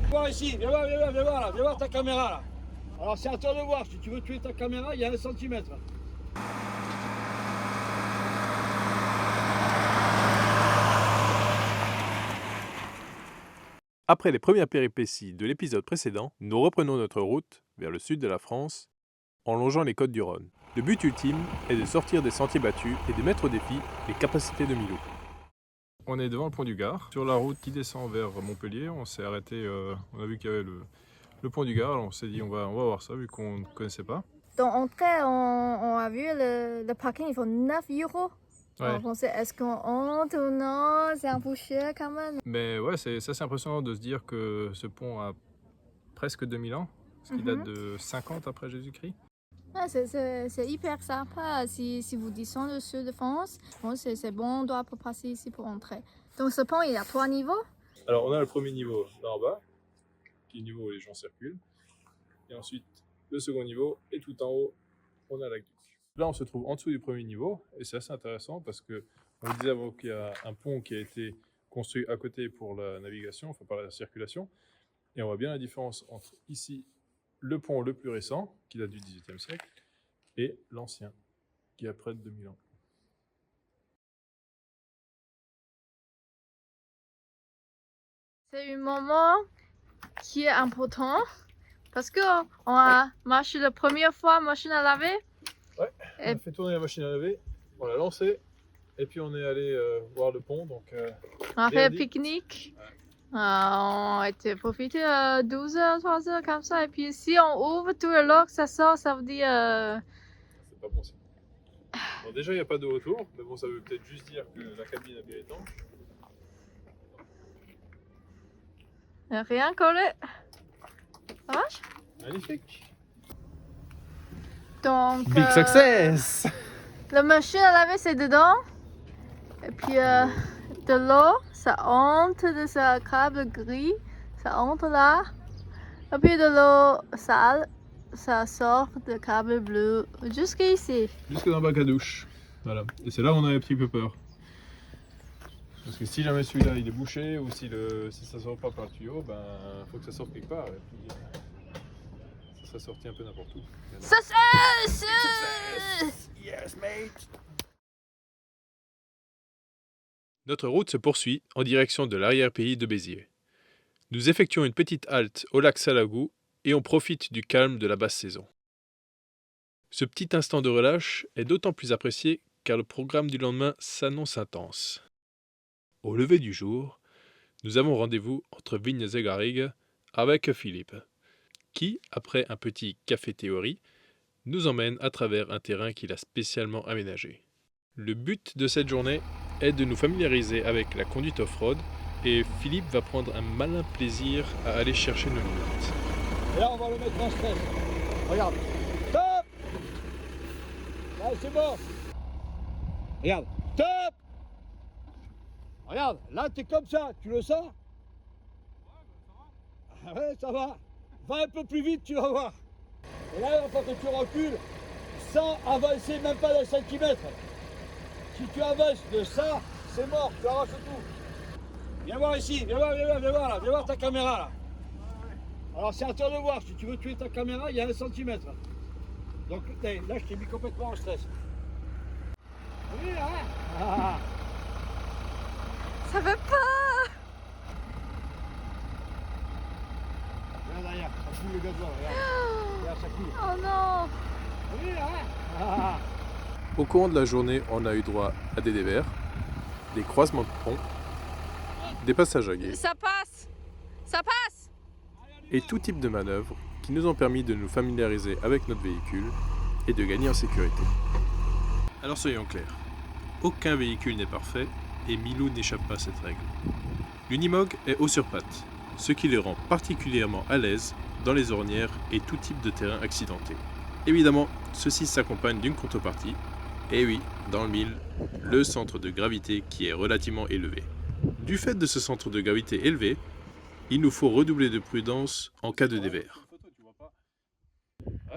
Voir ici, viens voir là, viens voir ta caméra là. Alors c'est à toi de voir, si tu veux tuer ta caméra, il y a 1 centimètre. Après les premières péripéties de l'épisode précédent, nous reprenons notre route vers le sud de la France en longeant les côtes du Rhône. Le but ultime est de sortir des sentiers battus et de mettre au défi les capacités de Milou. On est devant le pont du Gard. Sur la route qui descend vers Montpellier, on s'est arrêté, on a vu qu'il y avait le pont du Gard, alors on s'est dit on va voir ça vu qu'on ne connaissait pas. Dans l'entrée, on a vu le parking, il faut 9 €. Ouais. On pensait, est-ce qu'on honte ou non? C'est un peu cher quand même. Mais ouais, c'est impressionnant de se dire que ce pont a presque 2000 ans, ce qui date de 50 après Jésus-Christ. Ouais, c'est hyper sympa. Si vous descendez au sud de France, je pense que c'est bon, on doit passer ici pour entrer. Donc ce pont, il y a 3 niveaux. Alors on a le premier niveau là en bas, qui est le niveau où les gens circulent. Et ensuite le second niveau, et tout en haut, on a l'aqueduc. Là on se trouve en dessous du premier niveau, et c'est assez intéressant parce que on disait avant qu'il y a un pont qui a été construit à côté pour la navigation, enfin par la circulation. Et on voit bien la différence entre ici, le pont le plus récent, qui date du XVIIIe siècle, et l'ancien, qui a près de 2000 ans. C'est un moment qui est important parce qu'on a marché la première fois, machine à laver. Ouais, on a fait tourner la machine à laver, on l'a lancée, et puis on est allé voir le pont. Donc, On a fait un dit. pique-nique. On a été profiter 12 h, 3 h comme ça. Et puis si on ouvre tout le lock, ça sort, ça veut dire... C'est pas bon signe. Bon, déjà, il n'y a pas de retour, mais bon, ça veut peut-être juste dire que la cabine est bien étanche. Rien collé. Ça marche? Magnifique. Donc, Big success! la machine à laver, c'est dedans. Et puis de l'eau, ça entre de ce câble gris, ça entre là. Et puis de l'eau sale, ça sort de câble bleu jusqu'ici. Jusque dans le bac à douche. Voilà. Et c'est là où on a un petit peu peur. Parce que si jamais celui-là il est bouché, ou si ça sort pas par le tuyau, ben faut que ça sorte quelque part. Et puis ça serait sorti un peu n'importe où. Success! Yes, mate! Notre route se poursuit en direction de l'arrière-pays de Béziers. Nous effectuons une petite halte au lac Salagou et on profite du calme de la basse saison. Ce petit instant de relâche est d'autant plus apprécié car le programme du lendemain s'annonce intense. Au lever du jour, nous avons rendez-vous entre Vignes et Garrigues avec Philippe, qui, après un petit café théorie, nous emmène à travers un terrain qu'il a spécialement aménagé. Le but de cette journée est de nous familiariser avec la conduite off-road et Philippe va prendre un malin plaisir à aller chercher nos limites. Et là on va le mettre en stress. Regarde. Top. Là c'est bon. Regarde. Top. Regarde, là t'es comme ça, tu le sens? Ah ouais, ça va. Va un peu plus vite, tu vas voir. Et là, il faut que tu recules sans avancer même pas d'un centimètre. Si tu avances de ça, c'est mort, tu arraches tout. Viens voir ici, viens voir là, viens voir ta caméra là. Alors c'est à toi de voir, si tu veux tuer ta caméra, il y a 1 centimètre. Donc là, je t'ai mis complètement en stress. Oui, hein? Ça veut pas! Regarde derrière, ça coule le gasoil, regarde. Regarde, ça coule. Oh non! Oui, hein? Au cours de la journée, on a eu droit à des dévers, des croisements de ponts, des passages à gué Ça passe! Ça passe! et tout type de manœuvres qui nous ont permis de nous familiariser avec notre véhicule et de gagner en sécurité. Alors soyons clairs, aucun véhicule n'est parfait et Milou n'échappe pas à cette règle. L'Unimog est haut sur pattes, ce qui le rend particulièrement à l'aise dans les ornières et tout type de terrain accidenté. Évidemment, ceci s'accompagne d'une contrepartie, et oui, dans le mille, le centre de gravité qui est relativement élevé. Du fait de ce centre de gravité élevé, il nous faut redoubler de prudence en cas de dévers.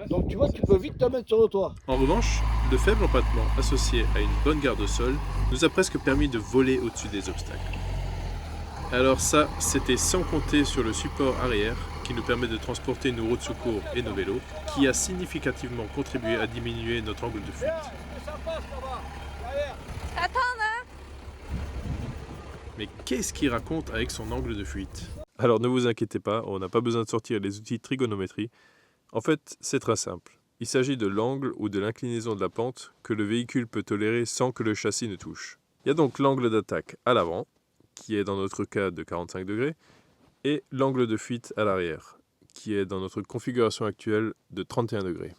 Donc tu vois, tu peux vite te mettre sur le toit. En revanche, le faible empattement associé à une bonne garde au sol nous a presque permis de voler au-dessus des obstacles. Alors ça, c'était sans compter sur le support arrière qui nous permet de transporter nos roues de secours et nos vélos, qui a significativement contribué à diminuer notre angle de fuite. Mais qu'est-ce qu'il raconte avec son angle de fuite? Alors ne vous inquiétez pas, on n'a pas besoin de sortir les outils de trigonométrie. En fait, c'est très simple. Il s'agit de l'angle ou de l'inclinaison de la pente que le véhicule peut tolérer sans que le châssis ne touche. Il y a donc l'angle d'attaque à l'avant, qui est dans notre cas de 45 degrés, et l'angle de fuite à l'arrière, qui est dans notre configuration actuelle de 31 degrés.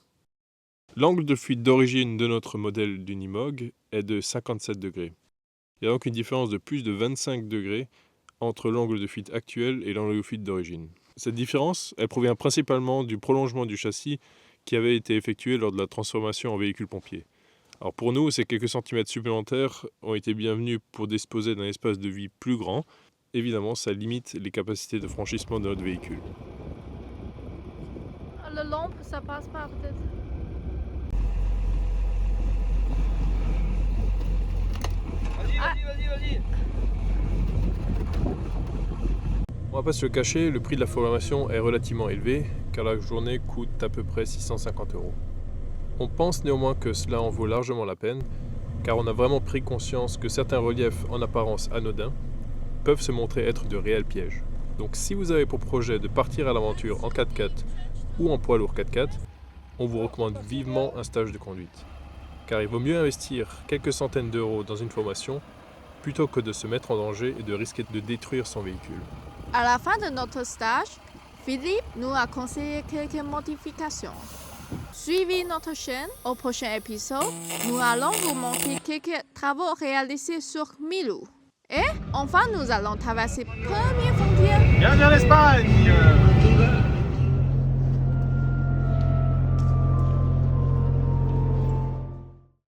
L'angle de fuite d'origine de notre modèle d'Unimog est de 57 degrés. Il y a donc une différence de plus de 25 degrés entre l'angle de fuite actuel et l'angle de fuite d'origine. Cette différence, elle provient principalement du prolongement du châssis qui avait été effectué lors de la transformation en véhicule pompier. Alors pour nous, ces quelques centimètres supplémentaires ont été bienvenus pour disposer d'un espace de vie plus grand. Évidemment, ça limite les capacités de franchissement de notre véhicule. La lampe, ça passe pas peut-être. Vas-y. On va pas se le cacher, le prix de la formation est relativement élevé, car la journée coûte à peu près 650 €. On pense néanmoins que cela en vaut largement la peine, car on a vraiment pris conscience que certains reliefs en apparence anodins peuvent se montrer être de réels pièges. Donc si vous avez pour projet de partir à l'aventure en 4x4 ou en poids lourd 4x4, on vous recommande vivement un stage de conduite. Car il vaut mieux investir quelques centaines d'euros dans une formation plutôt que de se mettre en danger et de risquer de détruire son véhicule. À la fin de notre stage, Philippe nous a conseillé quelques modifications. Suivez notre chaîne. Au prochain épisode, nous allons vous montrer quelques travaux réalisés sur Milou. Et enfin, nous allons traverser première frontière. Viens vers l'Espagne.